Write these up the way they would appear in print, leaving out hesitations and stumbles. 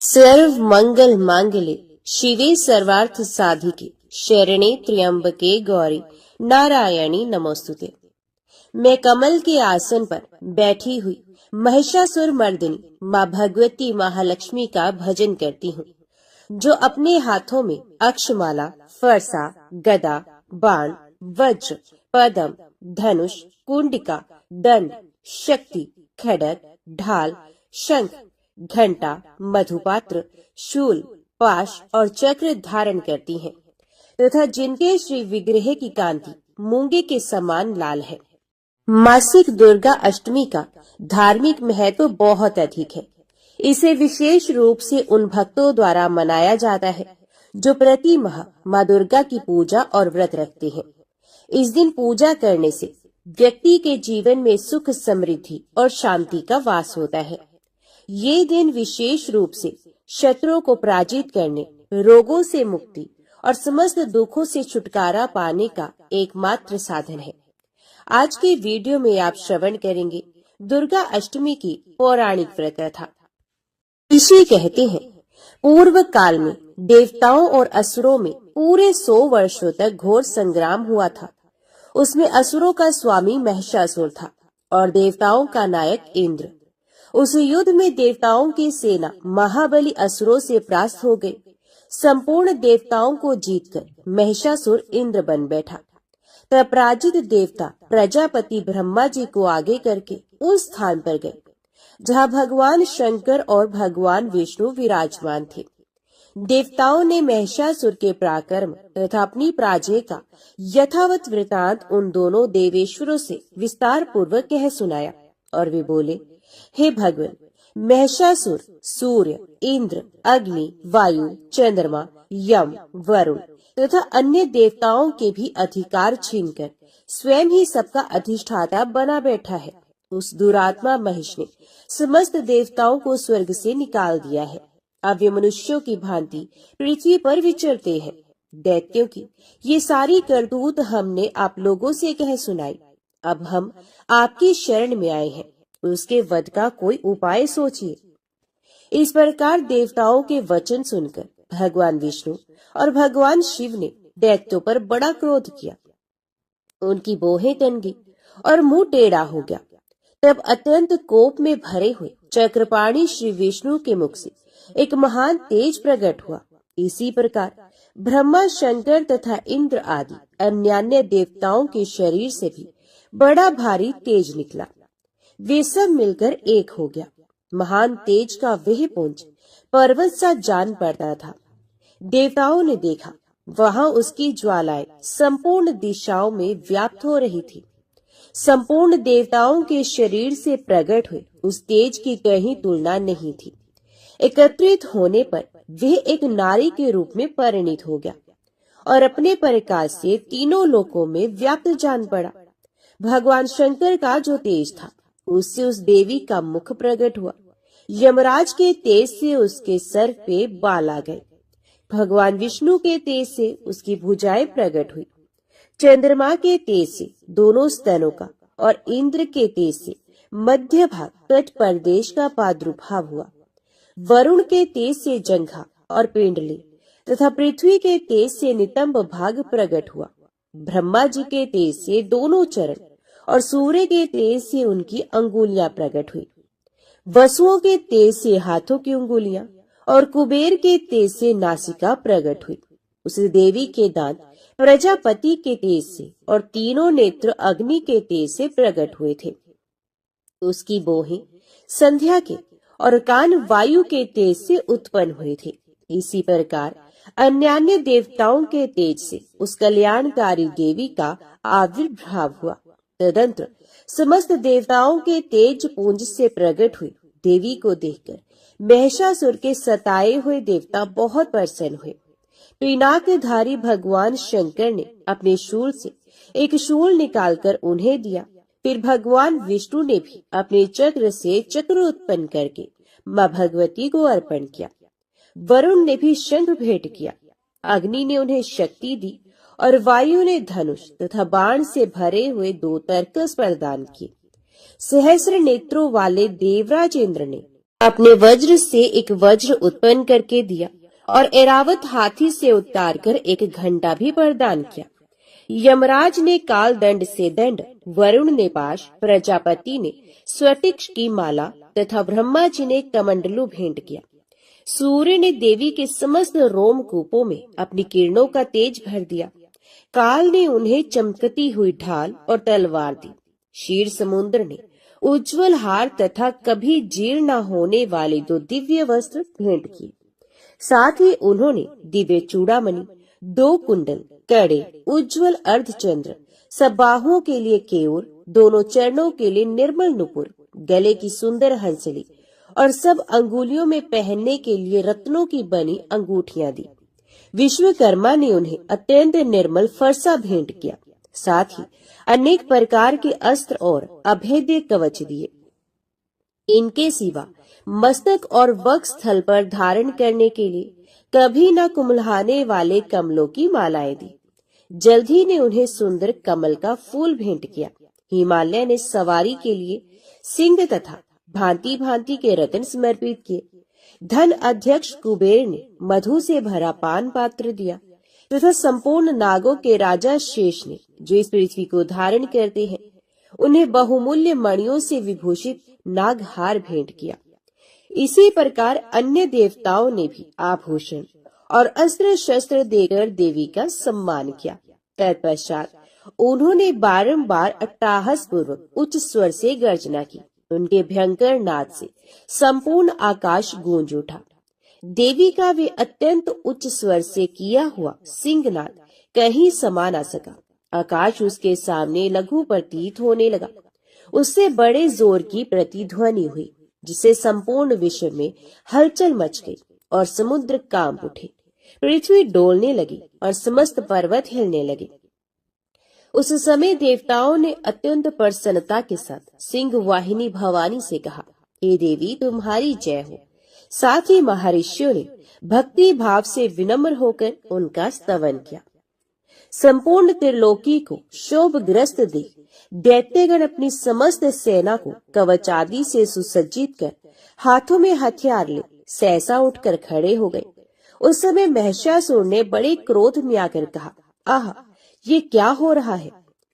सर्व मंगल मांगल्ये शिवे सर्वार्थ साधिके शरणे त्र्यंबके गौरी नारायणी नमोस्तुते। मैं कमल के आसन पर बैठी हुई महिषासुर मर्दिनी माँ भगवती महालक्ष्मी का भजन करती हूँ, जो अपने हाथों में अक्षमाला, फरसा, गदा, बाण, वज्र, पद्म, धनुष, कुंडिका, दंड, शक्ति, खड्ग, ढाल, शंख, घंटा, मधुपात्र, शूल, पाश और चक्र धारण करती हैं, तथा जिनके श्री विग्रह की कांति मूंगे के समान लाल है। मासिक दुर्गा अष्टमी का धार्मिक महत्व बहुत अधिक है। इसे विशेष रूप से उन भक्तों द्वारा मनाया जाता है जो प्रति माह माँ दुर्गा की पूजा और व्रत रखते हैं। इस दिन पूजा करने से व्यक्ति के जीवन में सुख, समृद्धि और शांति का वास होता है। ये दिन विशेष रूप से शत्रुओं को पराजित करने, रोगों से मुक्ति और समस्त दुखों से छुटकारा पाने का एकमात्र साधन है। आज के वीडियो में आप श्रवण करेंगे दुर्गा अष्टमी की पौराणिक व्रत कथा। ऋषि कहते हैं, पूर्व काल में देवताओं और असुरों में पूरे 100 वर्षों तक घोर संग्राम हुआ था। उसमें असुरों का स्वामी महिषासुर था और देवताओं का नायक इंद्र। उस युद्ध में देवताओं की सेना महाबली असुरों से परास्त हो गई। संपूर्ण देवताओं को जीतकर महिषासुर इंद्र बन बैठा। तब पराजित देवता प्रजापति ब्रह्मा जी को आगे करके उस स्थान पर गए जहाँ भगवान शंकर और भगवान विष्णु विराजमान थे। देवताओं ने महिषासुर के पराक्रम तथा अपनी पराजय का यथावत वृतांत उन दोनों देवेश्वरों से विस्तार पूर्वक कह सुनाया और वे बोले, हे भगवान, महिषासुर सूर्य, इंद्र, अग्नि, वायु, चंद्रमा, यम, वरुण तथा अन्य देवताओं के भी अधिकार छीनकर स्वयं ही सबका अधिष्ठाता बना बैठा है। उस दुरात्मा महिष ने समस्त देवताओं को स्वर्ग से निकाल दिया है। अब वे मनुष्यों की भांति पृथ्वी पर विचरते हैं। दैत्यों की ये सारी करतूत हमने आप लोगों से कह सुनाई। अब हम आपकी शरण में आए हैं, उसके वध का कोई उपाय सोचिए। इस प्रकार देवताओं के वचन सुनकर भगवान विष्णु और भगवान शिव ने दैत्यों पर बड़ा क्रोध किया। उनकी बोहें तन गई और मुंह टेढ़ा हो गया। तब अत्यंत कोप में भरे हुए चक्रपाणी श्री विष्णु के मुख से एक महान तेज प्रकट हुआ। इसी प्रकार ब्रह्मा, शंकर तथा इंद्र आदि अन्य देवताओं के शरीर से भी बड़ा भारी तेज निकला। वे सब मिलकर एक हो गया। महान तेज का वह पुंज पर्वत सा जान पड़ता था। देवताओं ने देखा, वहां उसकी ज्वालाएं संपूर्ण दिशाओं में व्याप्त हो रही थी। संपूर्ण देवताओं के शरीर से प्रकट हुए उस तेज की कहीं तुलना नहीं थी। एकत्रित होने पर वह एक नारी के रूप में परिणित हो गया और अपने प्रकाश से तीनों लोकों में व्याप्त जान पड़ा। भगवान शंकर का जो तेज था, उससे उस देवी का मुख प्रकट हुआ। यमराज के तेज से उसके सर पे बाल आ गए। भगवान विष्णु के तेज से उसकी भुजाएं प्रकट हुई। चंद्रमा के तेज से दोनों स्तनों का और इंद्र के तेज से मध्य भाग तट प्रदेश का प्रादुर्भाव हुआ। वरुण के तेज से जंघा और पिंडली तथा पृथ्वी के तेज से नितंब भाग प्रकट हुआ। ब्रह्मा जी के तेज से दोनों चरण और सूर्य के तेज से उनकी अंगुलियां प्रकट हुई। वसुओं के तेज से हाथों की अंगुलियां और कुबेर के तेज से नासिका प्रकट हुई। उस देवी के दांत प्रजापति के तेज से और तीनों नेत्र अग्नि के तेज से प्रकट हुए थे। उसकी बोहें संध्या के और कान वायु के तेज से उत्पन्न हुए थे। इसी प्रकार अन्य देवताओं के तेज से उस कल्याणकारी देवी का आविर्भाव हुआ। तदंतर समस्त देवताओं के तेज पुंज से प्रकट हुई देवी को देखकर महिषासुर के सताए हुए देवता बहुत प्रसन्न हुए। पिनाकधारी भगवान शंकर ने अपने शूल से एक शूल निकालकर उन्हें दिया। फिर भगवान विष्णु ने भी अपने चक्र से चक्र उत्पन्न करके माँ भगवती को अर्पण किया। वरुण ने भी शंख भेंट किया। अग्नि ने उन्हें शक्ति दी और वायु ने धनुष तथा बाण से भरे हुए 2 तरकस प्रदान किए। सहस्र नेत्रों वाले देवराज इंद्र ने अपने वज्र से एक वज्र उत्पन्न करके दिया और ऐरावत हाथी से उतारकर एक घंटा भी प्रदान किया। यमराज ने काल दंड से दंड, वरुण ने पाश, प्रजापति ने स्वटिक्ष की माला तथा ब्रह्मा जी ने कमंडलू भेंट किया। सूर्य ने देवी के समस्त रोमकूपों में अपनी किरणों का तेज भर दिया। काल ने उन्हें चमकती हुई ढाल और तलवार दी। क्षीर समुद्र ने उज्जवल हार तथा कभी जीर्ण न होने वाले 2 दिव्य वस्त्र भेंट किए। साथ ही उन्होंने दिव्य चूड़ामणि, 2 कुंडल, कड़े, उज्जवल अर्धचंद्र, सब बाहुओं के लिए केयूर, दोनों चरणों के लिए निर्मल नुपुर, गले की सुंदर हंसली और सब अंगुलियों में पहनने के लिए रत्नों की बनी अंगूठियां दी। विश्वकर्मा ने उन्हें अत्यंत निर्मल फरसा भेंट किया। साथ ही अनेक प्रकार के अस्त्र और अभेद्य कवच दिए। इनके सिवा मस्तक और वक्ष स्थल पर धारण करने के लिए कभी न कुम्हलाने वाले कमलों की मालाएं दी। जल्दी ने उन्हें सुंदर कमल का फूल भेंट किया। हिमालय ने सवारी के लिए सिंह तथा भांति भांति के रत्न समर्पित किए। धन अध्यक्ष कुबेर ने मधु से भरा पान पात्र दिया तथा संपूर्ण नागों के राजा शेष ने, जो इस पृथ्वी को धारण करते हैं, उन्हें बहुमूल्य मणियों से विभूषित नागहार भेंट किया। इसी प्रकार अन्य देवताओं ने भी आभूषण और अस्त्र शस्त्र देकर देवी का सम्मान किया। तत्पश्चात उन्होंने बारंबार अट्टहास पूर्वक उच्च स्वर से गर्जना की। उनके भयंकर नाद से संपूर्ण आकाश गूंज उठा। देवी का वे अत्यंत उच्च स्वर से किया हुआ सिंहनाद कहीं समा न सका। आकाश उसके सामने लघु प्रतीत होने लगा। उससे बड़े जोर की प्रतिध्वनि हुई, जिससे संपूर्ण विश्व में हलचल मच गई और समुद्र कांप उठे। पृथ्वी डोलने लगी और समस्त पर्वत हिलने लगे। उस समय देवताओं ने अत्यंत प्रसन्नता के साथ सिंह वाहिनी भवानी से कहा, हे देवी, तुम्हारी जय हो। साथ ही महर्षियों ने भक्ति भाव से विनम्र होकर उनका स्तवन किया। संपूर्ण त्रिलोकी को शोभग्रस्त देख दैत्यगण अपनी समस्त सेना को कवच आदि से सुसज्जित कर हाथों में हथियार ले सहसा उठकर खड़े हो गए। उस समय महिषासुर ने बड़े क्रोध में आकर कहा, आह, ये क्या हो रहा है।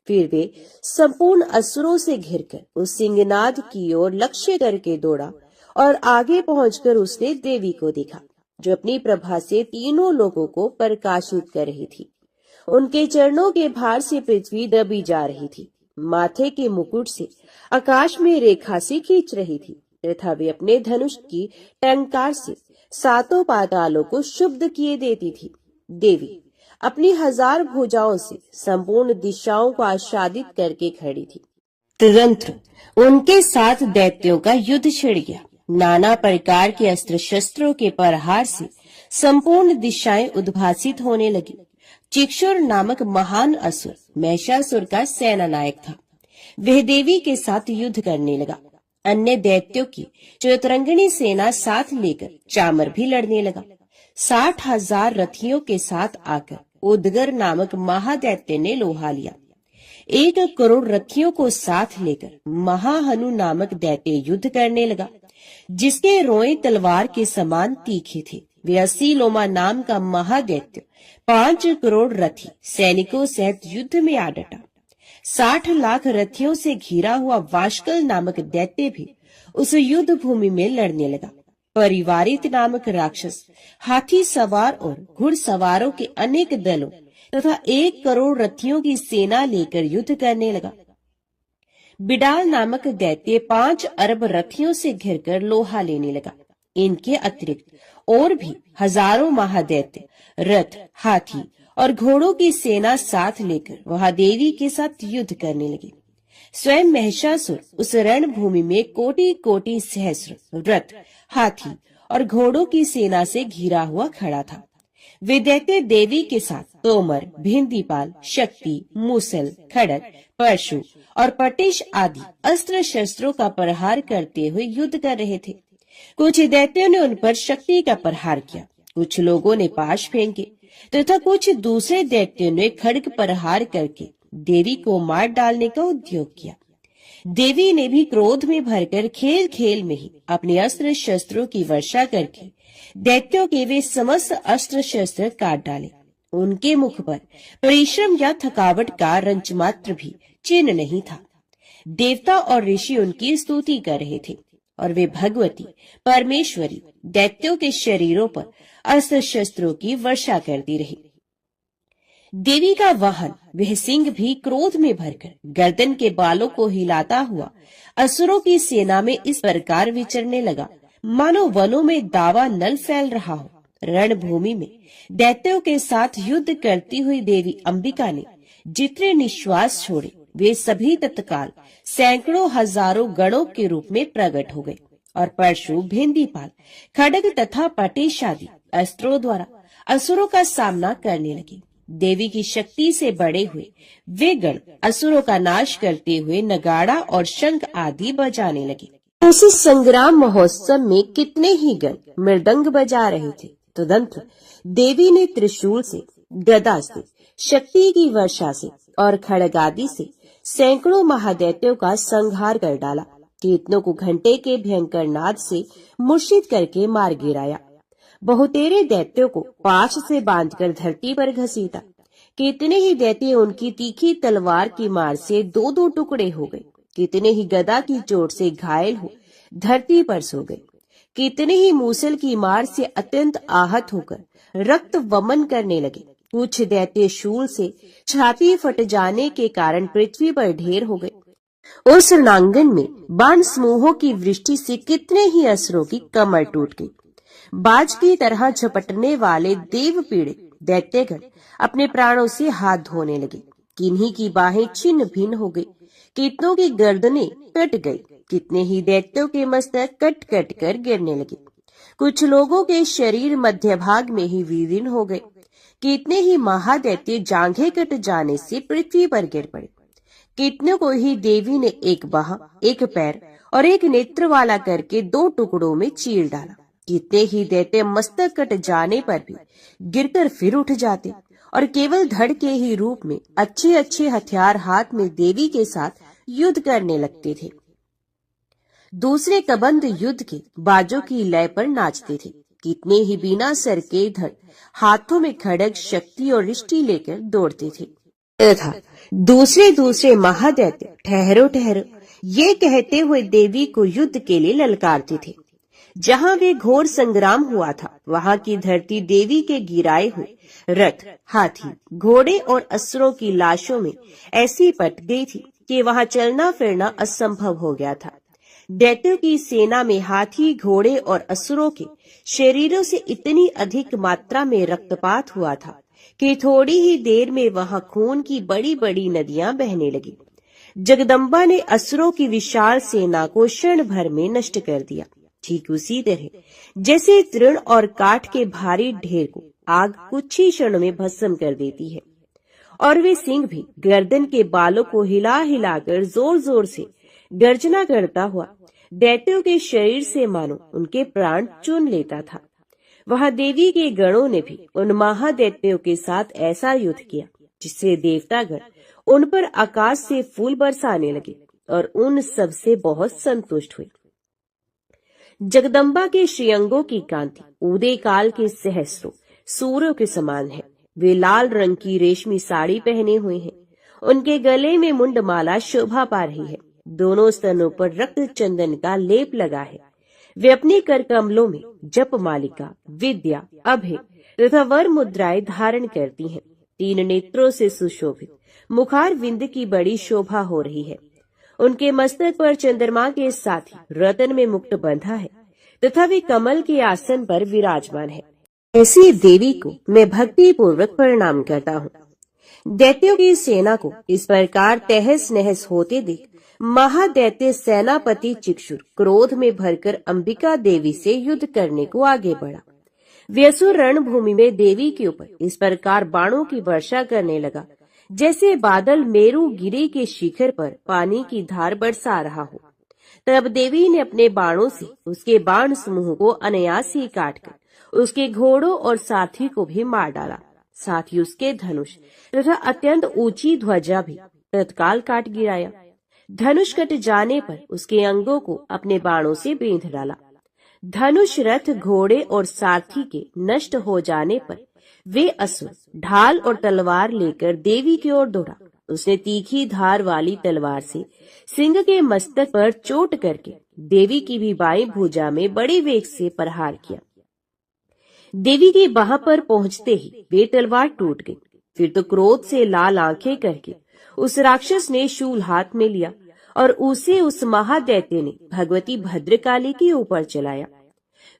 फिर वे संपूर्ण असुरों से घिरकर उस सिंहनाद की ओर लक्ष्य करके दौड़ा और आगे पहुंचकर उसने देवी को देखा, जो अपनी प्रभा से तीनों लोगों को प्रकाशित कर रही थी। उनके चरणों के भार से पृथ्वी दबी जा रही थी। माथे के मुकुट से आकाश में रेखा सी खींच रही थी तथा वे अपने धनुष की टंकार से 7 पातालों को शुद्ध किए देती थी। देवी अपनी 1000 भुजाओं से संपूर्ण दिशाओं को आच्छादित करके खड़ी थी। तुरंत उनके साथ दैत्यों का युद्ध छिड़ गया। नाना प्रकार के अस्त्र शस्त्रों के प्रहार से संपूर्ण दिशाएं उद्भासित होने लगी। चिक्षुर नामक महान असुर महिषासुर का सेना नायक था। वह देवी के साथ युद्ध करने लगा। अन्य दैत्यों की चतुरंगिणी सेना साथ लेकर चामर भी लड़ने लगा। 60,000 रथियों के साथ आकर उदगर नामक महादैत्य ने लोहा लिया। 1 करोड़ रथियों को साथ लेकर महाहनु नामक दैत्य युद्ध करने लगा, जिसके रोए तलवार के समान तीखे थे। वे 80 लोमा नाम का महादैत्य 5 करोड़ रथी सैनिकों सहित युद्ध में आ डटा। 60 लाख रथियों से घिरा हुआ वाशकल नामक दैत्य भी उस युद्ध भूमि में लड़ने लगा। परिवारित नामक राक्षस हाथी सवार और घुड़सवारों के अनेक दलों तथा 1 करोड़ रथियों की सेना लेकर युद्ध करने लगा। बिडाल नामक दैत्य 5 अरब रथियों से घिरकर लोहा लेने लगा। इनके अतिरिक्त और भी हजारों महादैत्य रथ, हाथी और घोड़ों की सेना साथ लेकर वहां देवी के साथ युद्ध करने लगे। स्वयं महिषासुर उस रणभूमि में कोटि कोटि सहस्र रथ, हाथी और घोड़ों की सेना से घिरा हुआ खड़ा था। वे दैत्य देवी के साथ तोमर, भिंदीपाल, शक्ति, मूसल, खड़ग, परशु और पटिश आदि अस्त्र शस्त्रों का प्रहार करते हुए युद्ध कर रहे थे। कुछ दैत्यों ने उन पर शक्ति का प्रहार किया, कुछ लोगों ने पाश फेंके तथा कुछ दूसरे दैत्यों ने खड्ग प्रहार करके देवी को मार डालने का उद्योग किया। देवी ने भी क्रोध में भरकर खेल खेल में ही अपने अस्त्र शस्त्रों की वर्षा करके दैत्यों के वे समस्त अस्त्र शस्त्र काट डाले। उनके मुख पर परिश्रम या थकावट का रंच मात्र भी चिन्ह नहीं था। देवता और ऋषि उनकी स्तुति कर रहे थे और वे भगवती परमेश्वरी दैत्यों के शरीरों पर अस्त्र शस्त्रों की वर्षा करती रही। देवी का वाहन वह सिंह भी क्रोध में भरकर गर्दन के बालों को हिलाता हुआ असुरों की सेना में इस प्रकार विचरने लगा, मानो वनों में दावा नल फैल रहा हो। रणभूमि में दैत्यों के साथ युद्ध करती हुई देवी अंबिका ने जितने निश्वास छोड़े वे सभी तत्काल सैकड़ों हजारों गणों के रूप में प्रकट हो गए और परशु, भेंदीपाल, खड्ग तथा पटेश आदि अस्त्रों द्वारा असुरों का सामना करने लगे। देवी की शक्ति से बड़े हुए वे गण असुरों का नाश करते हुए नगाड़ा और शंख आदि बजाने लगे। उस संग्राम महोत्सव में कितने ही गण मृदंग बजा रहे थे। तदंतर देवी ने त्रिशूल से, गदा से, शक्ति की वर्षा से और खड्ग आदि से सैकड़ों महादैत्यों का संहार कर डाला। कितनों को घंटे के भयंकर नाद से मूर्छित करके मार गिराया। बहुतेरे दैत्यों को पाश से बांधकर धरती पर घसीटा। कितने ही दैत्य उनकी तीखी तलवार की मार से दो दो टुकड़े हो गए। कितने ही गदा की चोट से घायल हो धरती पर सो गए। कितने ही मूसल की मार से अत्यंत आहत होकर रक्त वमन करने लगे। कुछ दैत्य शूल से छाती फट जाने के कारण पृथ्वी पर ढेर हो गए। उस रणांगन में बाण समूहों की वृष्टि से कितने ही असुरों की कमर टूट गई। बाज की तरह झपटने वाले देव पीड़ित दैत्यगण अपने प्राणों से हाथ धोने लगे। किन्हीं की बाहें छिन्न भिन्न हो गई, कितनों की गर्दनें कट गई, कितने ही दैत्यों के मस्तक कट कट कर गिरने लगे। कुछ लोगों के शरीर मध्य भाग में ही विलीन हो गए। कितने ही महादैत्य जांघें कट जाने से पृथ्वी पर गिर पड़े। कितनों को ही देवी ने एक बाह, एक पैर और एक नेत्र वाला करके दो टुकड़ों में चीर डाला। कितने ही दैत्य मस्तक कट जाने पर भी गिरकर फिर उठ जाते और केवल धड़ के ही रूप में अच्छे अच्छे हथियार हाथ में देवी के साथ युद्ध करने लगते थे। दूसरे कबंध युद्ध के बाजों की लय पर नाचते थे। कितने ही बिना सर के धड़ हाथों में खड्ग, शक्ति और रिष्टि लेकर दौड़ते थे तथा दूसरे दूसरे महादैत्य ठहरो ठहरो ये कहते हुए देवी को युद्ध के लिए ललकारते थे। जहाँ वे घोर संग्राम हुआ था वहाँ की धरती देवी के गिराए हुए रथ, हाथी, घोड़े और असुरों की लाशों में ऐसी पट गई थी कि वहाँ चलना फिरना असंभव हो गया था। दैत्यों की सेना में हाथी, घोड़े और असुरों के शरीरों से इतनी अधिक मात्रा में रक्तपात हुआ था कि थोड़ी ही देर में वहाँ खून की बड़ी बड़ी नदियां बहने लगी। जगदम्बा ने असुरों की विशाल सेना को क्षण भर में नष्ट कर दिया। ठीक उसी तरह जैसे तृण और काठ के भारी ढेर को आग कुछ ही क्षणों में भस्म कर देती है। और वे सिंह भी गर्दन के बालों को हिला हिलाकर जोर जोर से गर्जना करता हुआ दैत्यों के शरीर से मानो उनके प्राण चुन लेता था। वहां देवी के गणों ने भी उन महादैत्यों के साथ ऐसा युद्ध किया जिससे देवतागण उन पर आकाश से फूल बरसाने लगे और उन सब से बहुत संतुष्ट हुए। जगदम्बा के श्रीअंगों की कांति उदय काल के सहस्रों सूर्यों के समान है। वे लाल रंग की रेशमी साड़ी पहने हुए हैं। उनके गले में मुंडमाला शोभा पा रही है। दोनों स्तनों पर रक्त चंदन का लेप लगा है। वे अपने कर कमलों में जप मालिका, विद्या, अभय तथा वर मुद्राएं धारण करती हैं। 3 नेत्रों से सुशोभित मुखार विंद की बड़ी शोभा हो रही है। उनके मस्तक पर चंद्रमा के साथ ही रतन में मुकुट बंधा है तथा वे कमल के आसन पर विराजमान है। ऐसी देवी को मैं भक्ति पूर्वक प्रणाम करता हूँ। दैत्यों की सेना को इस प्रकार तहस नहस होते देख महादैत्य सेनापति चिक्षुर क्रोध में भरकर अंबिका देवी से युद्ध करने को आगे बढ़ा। व्यसुर रणभूमि में देवी के ऊपर इस प्रकार बाणों की वर्षा करने लगा जैसे बादल मेरू गिरी के शिखर पर पानी की धार बरसा रहा हो। तब देवी ने अपने बाणों से उसके बाण समूह को अनायास ही काटकर उसके घोड़ों और साथी को भी मार डाला। साथ ही उसके धनुष तथा अत्यंत ऊंची ध्वजा भी तत्काल काट गिराया। धनुष कट जाने पर उसके अंगों को अपने बाणों से बेंध डाला। धनुष, रथ, घोड़े और सारथी के नष्ट हो जाने पर वे असुर ढाल और तलवार लेकर देवी की ओर दौड़ा। उसने तीखी धार वाली तलवार से सिंह के मस्तक पर चोट करके देवी की भी बाईं भुजा में बड़े वेग से प्रहार किया। देवी की बाह पर पहुंचते ही वे तलवार टूट गई। फिर तो क्रोध से लाल आंखें करके उस राक्षस ने शूल हाथ में लिया और उसे उस महादैत्य ने भगवती भद्रकाली के ऊपर चलाया।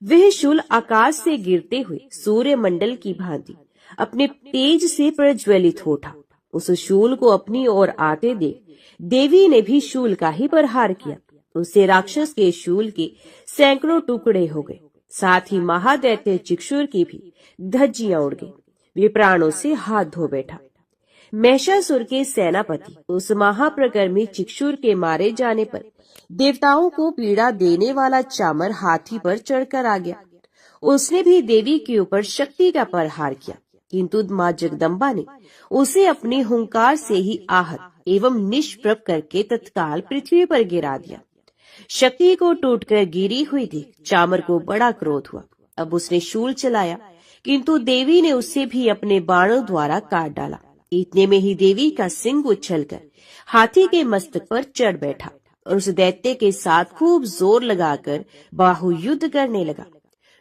वह शूल आकाश से गिरते हुए सूर्य मंडल की भांति अपने तेज से प्रज्वलित हो उठा। उस शूल को अपनी ओर आते देख देवी ने भी शूल का ही प्रहार किया। उससे राक्षस के शूल के सैकड़ों टुकड़े हो गए। साथ ही महादैत्य चिक्षुर की भी धज्जियां उड़ गई। वे प्राणों से हाथ धो बैठा। महिषासुर के सेनापति उस महाप्रकर्मी चिक्षुर के मारे जाने पर देवताओं को पीड़ा देने वाला चामर हाथी पर चढ़कर आ गया। उसने भी देवी के ऊपर शक्ति का प्रहार किया, किंतु मां जगदम्बा ने उसे अपनी हुंकार से ही आहत एवं निष्प्रभ करके तत्काल पृथ्वी पर गिरा दिया। शक्ति को टूटकर गिरी हुई देख चामर को बड़ा क्रोध हुआ। अब उसने शूल चलाया, किंतु देवी ने उसे भी अपने बाणों द्वारा काट डाला। इतने में ही देवी का सिंह उछलकर हाथी के मस्तक पर चढ़ बैठा और उस दैत्य के साथ खूब जोर लगाकर बाहु युद्ध करने लगा।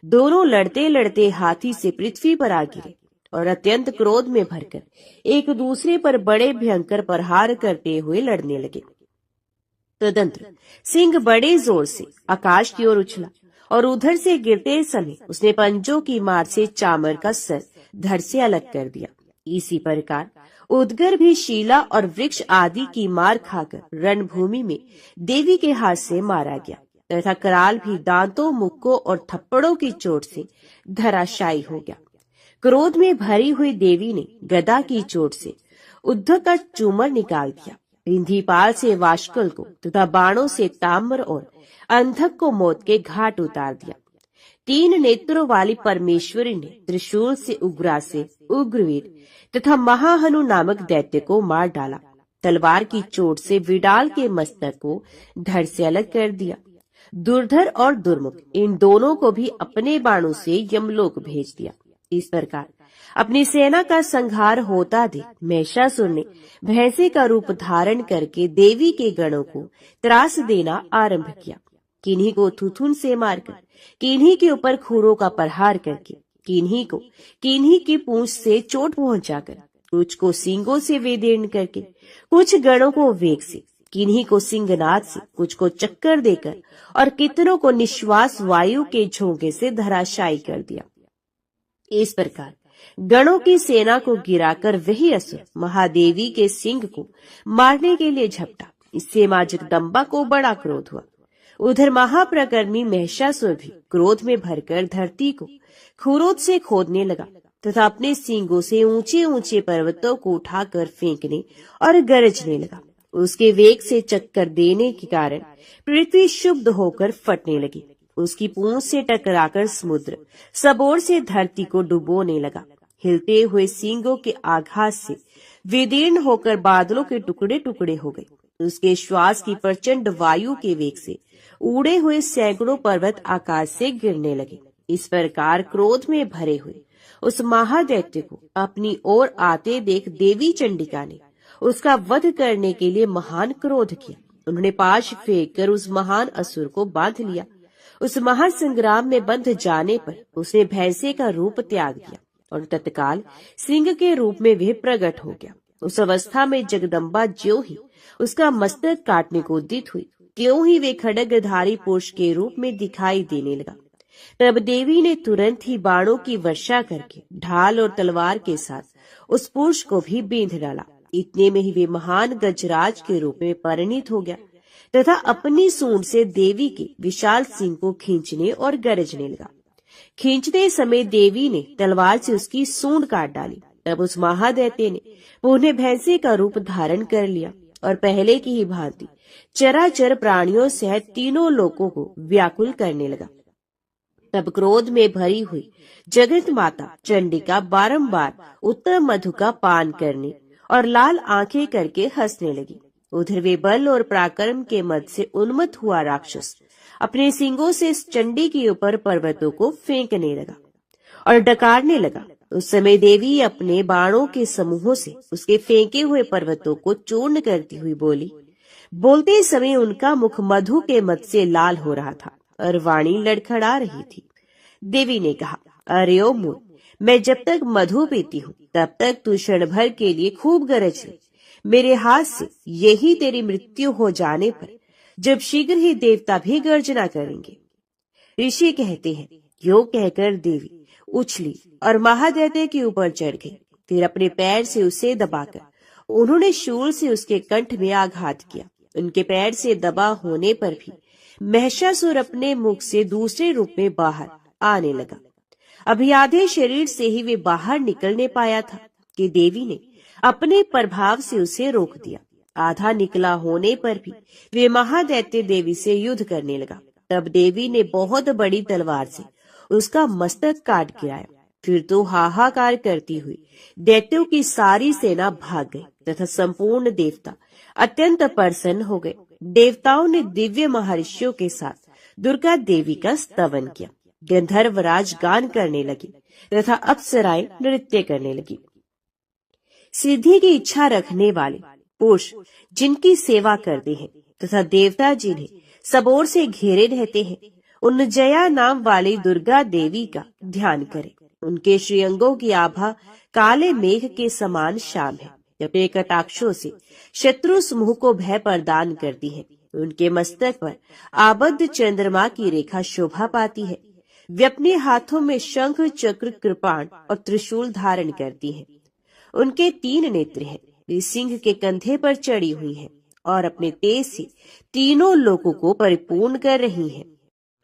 दोनों लड़ते लड़ते हाथी से पृथ्वी पर आ गिरे और अत्यंत क्रोध में भरकर एक दूसरे पर बड़े भयंकर प्रहार करते हुए लड़ने लगे। तदंतर सिंह बड़े जोर से आकाश की ओर उछला और उधर से गिरते समय उसने पंजों की मार से चामर का सर धड़ से अलग कर दिया। इसी प्रकार उदगर भी शीला और वृक्ष आदि की मार खाकर रणभूमि में देवी के हाथ से मारा गया तथा कराल भी दांतों, मुक्कों और थप्पड़ों की चोट से धराशायी हो गया। क्रोध में भरी हुई देवी ने गदा की चोट से उद्धव का चूमर निकाल दिया। रिंधीपाल से वाष्कल को तथा बाणों से ताम्र और अंधक को मौत के घाट उतार दिया। 3 नेत्रों वाली परमेश्वरी ने त्रिशूल से उग्रा से उग्रवीर तथा महाहनु नामक दैत्य को मार डाला। तलवार की चोट से विडाल के मस्तक को धड़ से अलग कर दिया। दुर्धर और दुर्मुख इन दोनों को भी अपने बाणों से यमलोक भेज दिया। इस प्रकार अपनी सेना का संहार होता देख महिषासुर ने भैंसे का रूप धारण करके देवी के गणों को त्रास देना आरंभ किया। किन्हीं को थुथुन से मारकर, किन्हीं के ऊपर खुरों का प्रहार करके, किन्हीं की पूंछ से चोट पहुंचाकर, कुछ को सींगों से वेदीर्ण करके, कुछ गणों को वेग से, किन्हीं को सिंहनाद से, कुछ को चक्कर देकर और कितनों को निश्वास वायु के झोंके से धराशायी कर दिया। इस प्रकार गणों की सेना को गिराकर वही असुर महादेवी के सिंह को मारने के लिए झपटा। इससे मां जगदम्बा को बड़ा क्रोध हुआ। उधर महाप्रकर्मी महिषासुर भी क्रोध में भरकर धरती को खुरोद से खोदने लगा तथा अपने सींगों से ऊंचे ऊंचे पर्वतों को उठाकर फेंकने और गरजने लगा। उसके वेग से चक्कर देने के कारण पृथ्वी शुद्ध होकर फटने लगी। उसकी पूंछ से टकराकर समुद्र सबोर से धरती को डुबोने लगा। हिलते हुए सींगों के आघात से विदीर्ण होकर बादलों के टुकड़े टुकड़े हो गए। उसके श्वास की प्रचंड वायु के वेग से उड़े हुए सैकड़ों पर्वत आकाश से गिरने लगे। इस प्रकार क्रोध में भरे हुए उस महादैत्य को अपनी ओर आते देख देवी चंडिका ने उसका वध करने के लिए महान क्रोध किया। उन्होंने पाश फेंक कर उस महान असुर को बांध लिया। उस महासंग्राम में बंध जाने पर उसने भैंसे का रूप त्याग दिया और तत्काल सिंह के रूप में वह प्रकट हो गया। उस अवस्था में जगदम्बा ज्यों ही उसका मस्तक काटने को उद्यत हुई, त्यों ही वे खड्गधारी पुरुष के रूप में दिखाई देने लगा। तब देवी ने तुरंत ही बाणों की वर्षा करके ढाल और तलवार के साथ उस पुरुष को भी बेंध डाला। इतने में ही वे महान गजराज के रूप में परिणित हो गया तथा अपनी सूंड से देवी के विशाल सिंह को खींचने और गरजने लगा। खींचते समय देवी ने तलवार से उसकी सूंड काट डाली। तब उस महादैत्य ने पुनः भैंसे का रूप धारण कर लिया और पहले की ही भांति चराचर प्राणियों सहित तीनों लोकों को व्याकुल करने लगा। तब क्रोध में भरी हुई जगत माता चंडिका बारंबार उत्तम मधु का पान करने और लाल आंखें करके हंसने लगी। उधर वे बल और पराक्रम के मद से उन्मत्त हुआ राक्षस अपने सींगों से इस चंडी के ऊपर पर्वतों को फेंकने लगा और डकारने लगा। उस समय देवी अपने बाणों के समूहों से उसके फेंके हुए पर्वतों को चूर्ण करती हुई बोली। बोलते समय उनका मुख मधु के मद से लाल हो रहा था और वाणी लड़खड़ा रही थी। देवी ने कहा, अरे ओ मूर्ख, मैं जब तक मधु पीती हूँ तब तक तू क्षण भर के लिए खूब गरज ले। मेरे हाथ से यही तेरी मृत्यु हो जाने पर जब शीघ्र ही देवता भी गर्जना करेंगे। ऋषि कहते हैं, यो कहकर देवी उछली और महादैत्य के ऊपर चढ़ गई। फिर अपने पैर से उसे दबाकर उन्होंने शूल से उसके कंठ में आघात किया। उनके पैर से दबा होने पर भी महिषासुर अपने मुख से दूसरे रूप में बाहर आने लगा। अभी आधे शरीर से ही वे बाहर निकलने पाया था कि देवी ने अपने प्रभाव से उसे रोक दिया। आधा निकला होने पर भी वे महादैत्य देवी से युद्ध करने लगा। तब देवी ने बहुत बड़ी तलवार से उसका मस्तक काट गिराया। फिर तो हाहाकार करती हुई दैत्यों की सारी सेना भाग गई तथा संपूर्ण देवता अत्यंत प्रसन्न हो गए। देवताओं ने दिव्य महर्षियों के साथ दुर्गा देवी का स्तवन किया। गंधर्वराज गान करने लगे तथा अप्सराएं नृत्य करने लगी। सिद्धि की इच्छा रखने वाले पुरुष जिनकी सेवा करते हैं तथा देवता जिन्हें सब ओर से घेरे रहते हैं, उन जया नाम वाली दुर्गा देवी का ध्यान करें। उनके श्रीअंगों की आभा काले मेघ के समान श्याम है। अपने कटाक्षों से शत्रु समूह को भय प्रदान करती है। उनके मस्तक पर आबद्ध चंद्रमा की रेखा शोभा पाती है। वे अपने हाथों में शंख, चक्र, कृपाण और त्रिशूल धारण करती हैं। उनके 3 नेत्र हैं। वे सिंह के कंधे पर चढ़ी हुई हैं और अपने तेज से तीनों लोगों को परिपूर्ण कर रही हैं।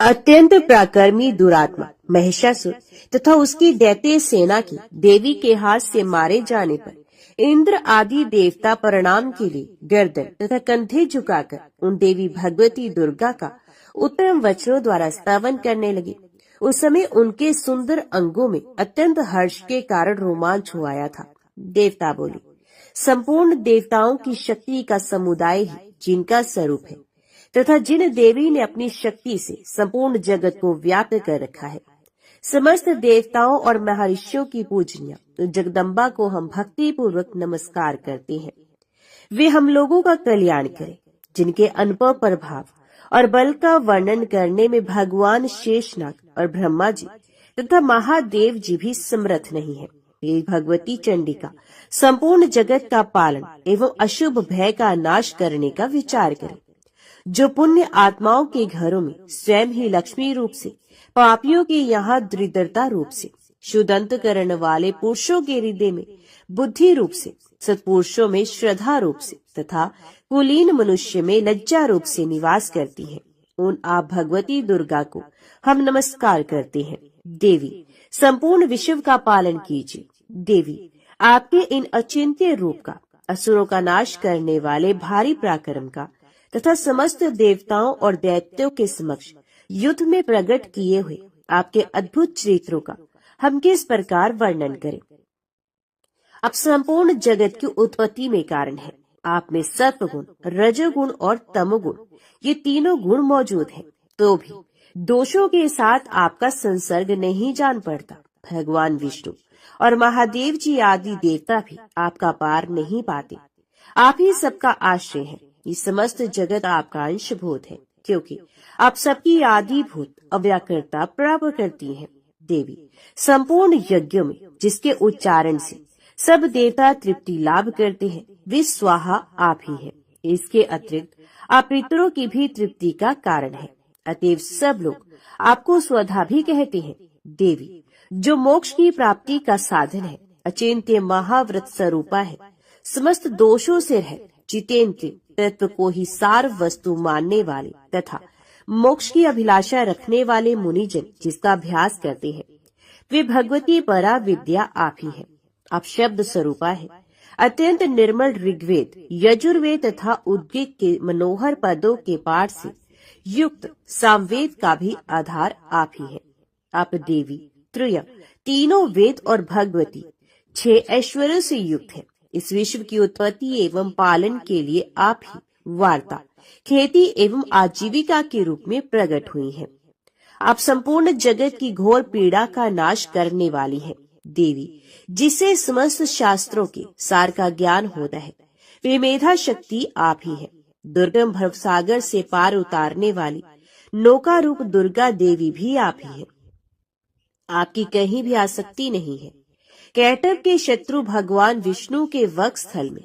अत्यंत पराक्रमी दुरात्मा महिषासुर तथा उसकी दैत्य सेना की देवी के हाथ से मारे जाने पर इंद्र आदि देवता प्रणाम के लिए गर्दन तथा कंधे झुकाकर उन देवी भगवती दुर्गा का उत्तम वचनों द्वारा स्तवन करने लगे। उस समय उनके सुंदर अंगों में अत्यंत हर्ष के कारण रोमांच हो आया था। देवता बोले, संपूर्ण देवताओं की शक्ति का समुदाय ही जिनका स्वरूप है तथा जिन देवी ने अपनी शक्ति से संपूर्ण जगत को व्याप्त कर रखा है, समस्त देवताओं और महर्षियों की पूजनीय जगदम्बा को हम भक्ति पूर्वक नमस्कार करते हैं। वे हम लोगों का कल्याण करें। जिनके अनुभव प्रभाव और बल का वर्णन करने में भगवान शेषनाग और ब्रह्मा जी तथा महादेव जी भी समर्थ नहीं है। ये भगवती चंडिका संपूर्ण जगत का पालन एवं अशुभ भय का नाश करने का विचार करें। जो पुण्य आत्माओं के घरों में स्वयं ही लक्ष्मी रूप से, पापियों के यहाँ दरिद्रता रूप से, शुद्ध अंतकरण वाले पुरुषों के हृदय में बुद्धि रूप से, सत्पुरुषों में श्रद्धा रूप से तथा कुलीन मनुष्य में लज्जा रूप से निवास करती हैं, उन आप भगवती दुर्गा को हम नमस्कार करते हैं। देवी, संपूर्ण विश्व का पालन कीजिए। देवी, आपके इन अचिंत्य रूप का, असुरों का नाश करने वाले भारी पराक्रम का तथा समस्त देवताओं और दैत्यों के समक्ष युद्ध में प्रकट किए हुए आपके अद्भुत चरित्रों का हम किस प्रकार वर्णन करें। आप संपूर्ण जगत की उत्पत्ति में कारण है। आप में सत्वगुण, रजोगुण और तमोगुण ये तीनों गुण मौजूद हैं, तो भी दोषों के साथ आपका संसर्ग नहीं जान पड़ता। भगवान विष्णु और महादेव जी आदि देवता भी आपका पार नहीं पाते। आप ही सबका आश्रय है। ये समस्त जगत आपका अंशभूत है, क्योंकि आप सबकी आदिभूत अव्याकृता प्राप्त करती हैं। देवी, संपूर्ण यज्ञों में जिसके उच्चारण से सब देवता तृप्ति लाभ करते हैं, वे स्वाहा आप ही है। इसके अतिरिक्त आप पितरों की भी तृप्ति का कारण है। अतएव सब लोग आपको स्वधा भी कहते हैं। देवी, जो मोक्ष की प्राप्ति का साधन है, अचिंत्य महाव्रत स्वरूपा है, समस्त दोषों से रहित जितेंद्र तत्व को ही सार वस्तु मानने वाले तथा मोक्ष की अभिलाषा रखने वाले मुनिजन जिसका अभ्यास करते हैं, वे भगवती परा विद्या आप ही है। आप शब्द स्वरूपा है। अत्यंत निर्मल ऋग्वेद, यजुर्वेद तथा उद्गीत के मनोहर पदों के पाठ से युक्त सामवेद का भी आधार आप ही है। आप देवी, त्रय, तीनों वेद और भगवती 6 ऐश्वर्यों से युक्त है। इस विश्व की उत्पत्ति एवं पालन के लिए आप ही वार्ता, खेती एवं आजीविका के रूप में प्रकट हुई हैं। आप संपूर्ण जगत की घोर पीड़ा का नाश करने वाली हैं देवी, जिसे समस्त शास्त्रों के सार का ज्ञान होता है। वे मेधा शक्ति आप ही है। दुर्गम भवसागर से पार उतारने वाली नौका रूप दुर्गा देवी भी आप ही है। आपकी कहीं भी आसक्ति नहीं है। कैटव के शत्रु भगवान विष्णु के वक्षस्थल में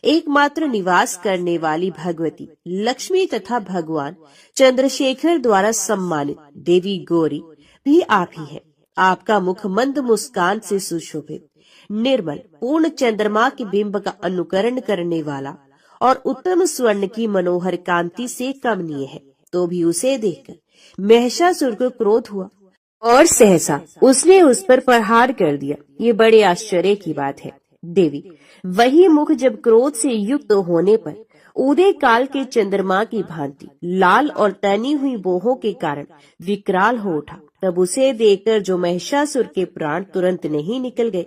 एकमात्र निवास करने वाली भगवती लक्ष्मी तथा भगवान चंद्रशेखर द्वारा सम्मानित देवी गौरी भी आप ही है। आपका मुख मंद मुस्कान से सुशोभित, निर्मल, पूर्ण चंद्रमा के बिंब का अनुकरण करने वाला और उत्तम स्वर्ण की मनोहर कांति से कमनीय है। तो भी उसे देखकर महिषासुर को क्रोध हुआ और सहसा उसने उस पर प्रहार कर दिया। ये बड़े आश्चर्य की बात है देवी। वही मुख जब क्रोध से युक्त होने पर उदय काल के चंद्रमा की भांति लाल और तनी हुई बोहों के कारण विकराल हो उठा, तब उसे देखकर जो महिषासुर के प्राण तुरंत नहीं निकल गए,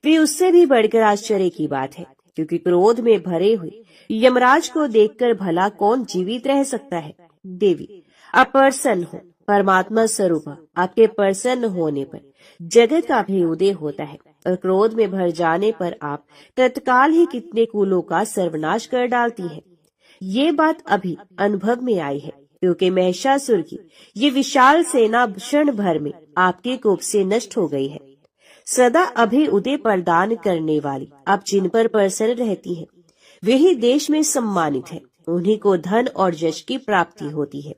वे उससे भी बढ़कर आश्चर्य की बात है। क्योंकि क्रोध में भरे हुए यमराज को देखकर भला कौन जीवित रह सकता है। देवी, आप प्रसन्न हो। परमात्मा स्वरूप आपके प्रसन्न होने पर जगत का भी उदय होता है और क्रोध में भर जाने पर आप तत्काल ही कितने कुलों का सर्वनाश कर डालती हैं। ये बात अभी अनुभव में आई है, क्योंकि महिषासुर की ये विशाल सेना क्षण भर में आपके कोप से नष्ट हो गई है। सदा अभी उदय प्रदान करने वाली आप जिन पर प्रसन्न रहती हैं, वे ही देश में सम्मानित है। उन्हीं को धन और यश की प्राप्ति होती है।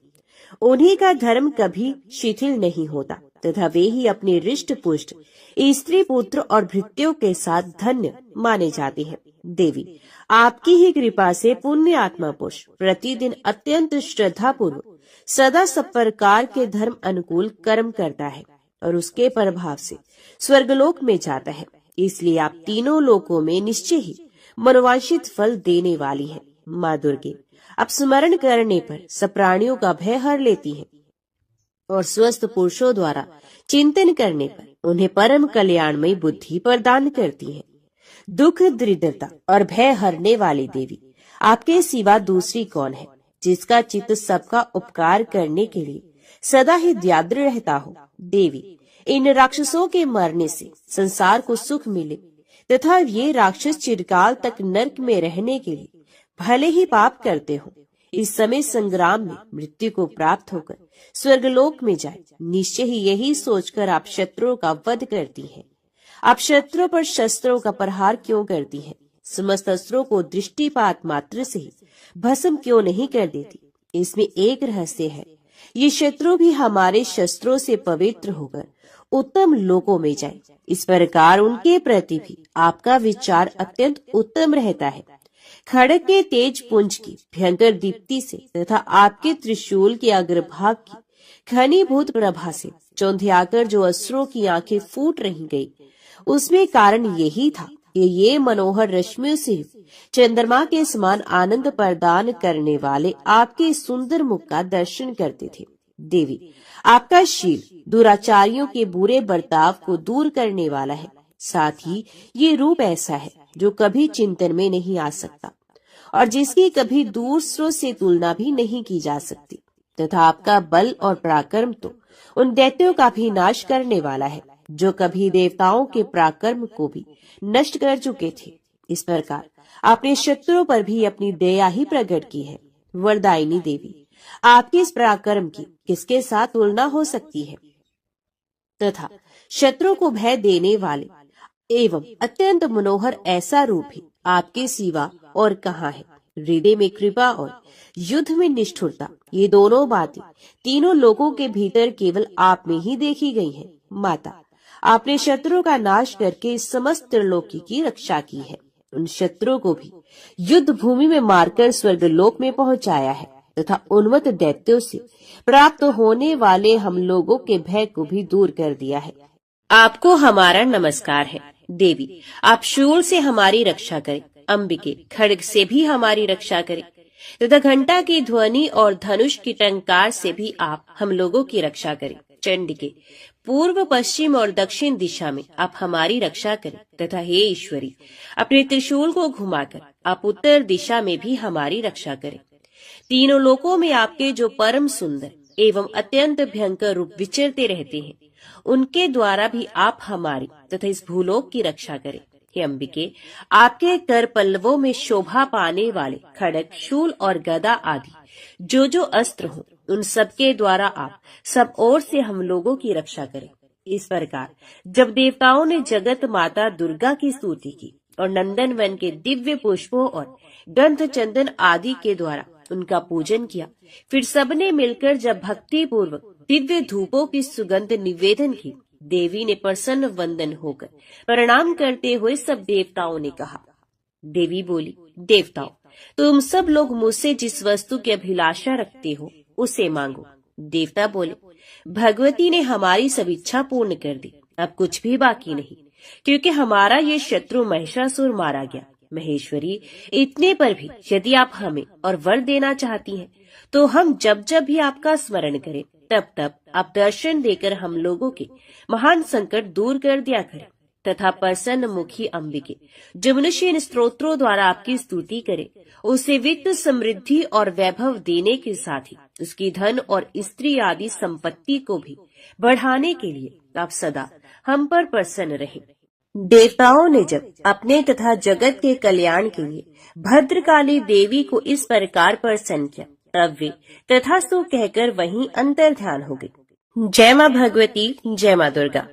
उन्हीं का धर्म कभी शिथिल नहीं होता तथा वे ही अपने रिष्ट पुष्ट स्त्री पुत्र और भृत्यों के साथ धन्य माने जाते हैं। देवी, आपकी ही कृपा से पुण्य आत्मा पुरुष प्रतिदिन अत्यंत श्रद्धा पूर्वक सदा सब प्रकार के धर्म अनुकूल कर्म करता है और उसके प्रभाव से स्वर्गलोक में जाता है। इसलिए आप तीनों लोकों में निश्चय ही मनोवांछित फल देने वाली है। माँ दुर्गे, आप स्मरण करने पर सब प्राणियों का भय हर लेती है और स्वस्थ पुरुषों द्वारा चिंतन करने पर उन्हें परम कल्याणमयी बुद्धि प्रदान करती है। दुख, दरिद्रता और भय हरने वाली देवी, आपके सिवा दूसरी कौन है जिसका चित्त सबका उपकार करने के लिए सदा ही व्याद्र रहता हो। देवी, इन राक्षसों के मरने से संसार को सुख मिले तथा ये राक्षस चिरकाल तक नरक में रहने के लिए भले ही पाप करते हो, इस समय संग्राम में मृत्यु को प्राप्त होकर स्वर्गलोक में जाए, निश्चय ही यही सोचकर आप शत्रुओं का वध करती हैं। आप शत्रुओं पर शस्त्रों का प्रहार क्यों करती हैं? समस्त अस्त्रों को दृष्टिपात मात्र से ही भस्म क्यों नहीं कर देती? इसमें एक रहस्य है। ये शत्रु भी हमारे शस्त्रों से पवित्र होकर उत्तम लोकों में जाए, इस प्रकार उनके प्रति भी आपका विचार अत्यंत उत्तम रहता है। खड़ग के तेज पुंज की भयंकर दीप्ति से तथा आपके त्रिशूल के अग्रभाग की घनीभूत प्रभा से चौंधियाकर जो अस्त्रों की आंखें फूट रही गई, उसमें कारण यही था कि ये मनोहर रश्मियों से चंद्रमा के समान आनंद प्रदान करने वाले आपके सुंदर मुख का दर्शन करते थे। देवी, आपका शील दुराचारियों के बुरे बर्ताव को दूर करने वाला है। साथ ही ये रूप ऐसा है जो कभी चिंतन में नहीं आ सकता और जिसकी कभी दूसरों से तुलना भी नहीं की जा सकती, तथा आपका बल और पराक्रम तो उन दैत्यों का भी नाश करने वाला है जो कभी देवताओं के पराक्रम को भी नष्ट कर चुके थे। इस प्रकार आपने शत्रुओं पर भी अपनी दया ही प्रकट की है। वरदायिनी देवी, आपके इस पराक्रम की किसके साथ तुलना हो सकती है? तथा शत्रु को भय देने वाले एवं अत्यंत मनोहर ऐसा रूप ही आपके सिवा और कहाँ है? हृदय में कृपा और युद्ध में निष्ठुरता, ये दोनों बातें तीनों लोगों के भीतर केवल आप में ही देखी गई हैं। माता, आपने शत्रुओं का नाश करके समस्त त्रिलोकी की रक्षा की है। उन शत्रुओं को भी युद्ध भूमि में मारकर स्वर्गलोक में पहुंचाया है तथा उन्मत्त दैत्यों से प्राप्त होने वाले हम लोगों के भय को भी दूर कर दिया है। आपको हमारा नमस्कार है। देवी, आप शूल से हमारी रक्षा करें, अंबिके खड्ग से भी हमारी रक्षा करें तथा घंटा की ध्वनि और धनुष की टंकार से भी आप हम लोगों की रक्षा करें। चंडिके, पूर्व, पश्चिम और दक्षिण दिशा में आप हमारी रक्षा करें तथा हे ईश्वरी, अपने त्रिशूल को घुमाकर आप उत्तर दिशा में भी हमारी रक्षा करें। तीनों लोकों में आपके जो परम सुंदर एवं अत्यंत भयंकर रूप विचरते रहते हैं, उनके द्वारा भी आप हमारी तथा इस भूलोक की रक्षा करें। हे अंबिके, आपके कर पल्लवों में शोभा पाने वाले खड़ग, शूल और गदा आदि जो अस्त्र हों, उन सबके द्वारा आप सब ओर से हम लोगों की रक्षा करें। इस प्रकार जब देवताओं ने जगत माता दुर्गा की स्तुति की और नंदन वन के दिव्य पुष्पों और गंध चंदन आदि के द्वारा उनका पूजन किया, फिर सबने मिलकर जब भक्ति पूर्वक दिव्य धूपों की सुगंध निवेदन की, देवी ने प्रसन्न वंदन होकर प्रणाम करते हुए सब देवताओं ने कहा। देवी बोली, देवताओं, तुम सब लोग मुझसे जिस वस्तु की अभिलाषा रखते हो उसे मांगो। देवता बोले, भगवती ने हमारी सब इच्छा पूर्ण कर दी, अब कुछ भी बाकी नहीं, क्योंकि हमारा ये शत्रु महिषासुर मारा गया। महेश्वरी, इतने पर भी यदि आप हमें और वर देना चाहती हैं, तो हम जब जब भी आपका स्मरण करें, तब तब आप दर्शन देकर हम लोगों के महान संकट दूर कर दिया करें तथा प्रसन्न मुखी अंबिके, जो मनुष्य इन स्तोत्रों द्वारा आपकी स्तुति करे, उसे वित्त, समृद्धि और वैभव देने के साथ ही उसकी धन और स्त्री आदि संपत्ति को भी बढ़ाने के लिए आप सदा हम पर प्रसन्न रहें। देवताओं ने जब अपने तथा जगत के कल्याण के लिए भद्रकाली देवी को इस प्रकार प्रसन्न किया, तब वे तथास्तु कहकर वहीं अंतर ध्यान हो गई। जय मां भगवती, जय मां दुर्गा।